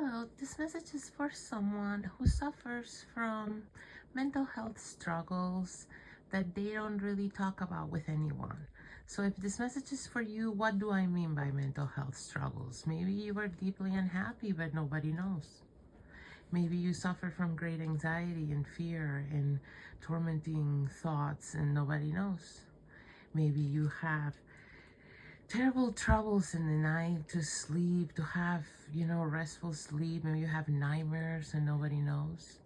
Hello, this message is for someone who suffers from mental health struggles that they don't really talk about with anyone. So if this message is for you, what do I mean by mental health struggles? Maybe you are deeply unhappy but nobody knows. Maybe you suffer from great anxiety and fear and tormenting thoughts and nobody knows. Maybe you have terrible troubles in the night to sleep, to have, restful sleep. Maybe you have nightmares and nobody knows.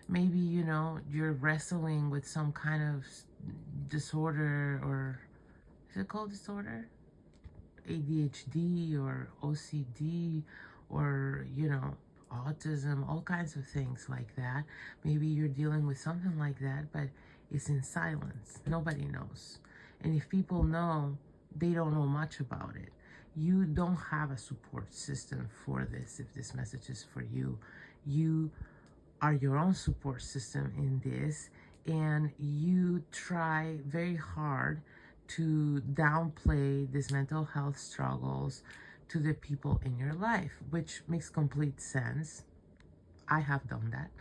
Maybe, you're wrestling with some kind of disorder, or is it called disorder? ADHD or OCD or, autism, all kinds of things like that. Maybe you're dealing with something like that, but it's in silence. Nobody knows. And if people know, they don't know much about it. You don't have a support system for this. If this message is for you, you are your own support system in this, and you try very hard to downplay these mental health struggles to the people in your life, which makes complete sense. I have done that.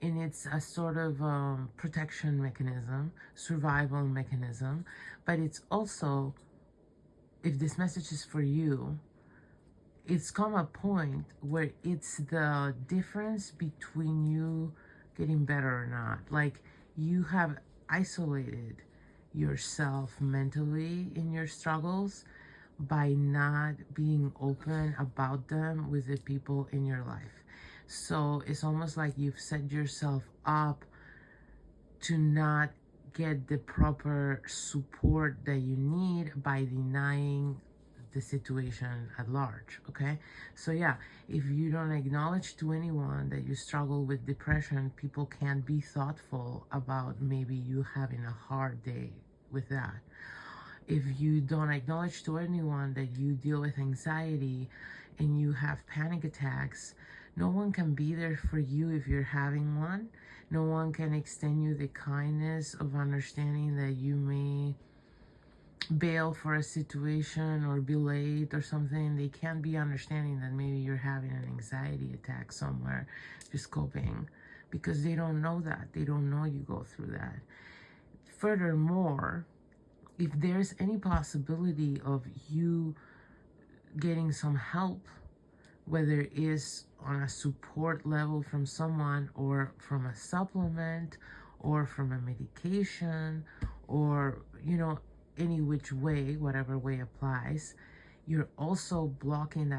And it's a sort of protection mechanism, survival mechanism, but it's also, if this message is for you, it's come a point where it's the difference between you getting better or not. Like, you have isolated yourself mentally in your struggles by not being open about them with the people in your life. So it's almost like you've set yourself up to not get the proper support that you need by denying the situation at large. Okay, so yeah, if you don't acknowledge to anyone that you struggle with depression, people can't be thoughtful about maybe you having a hard day with that. If you don't acknowledge to anyone that you deal with anxiety and you have panic attacks, no one can be there for you if you're having one. No one can extend you the kindness of understanding that you may bail for a situation or be late or something. They can't be understanding that maybe you're having an anxiety attack somewhere, just coping, because they don't know that. They don't know you go through that. Furthermore, if there's any possibility of you getting some help, whether it is on a support level from someone or from a supplement or from a medication or, any which way, whatever way applies, you're also blocking that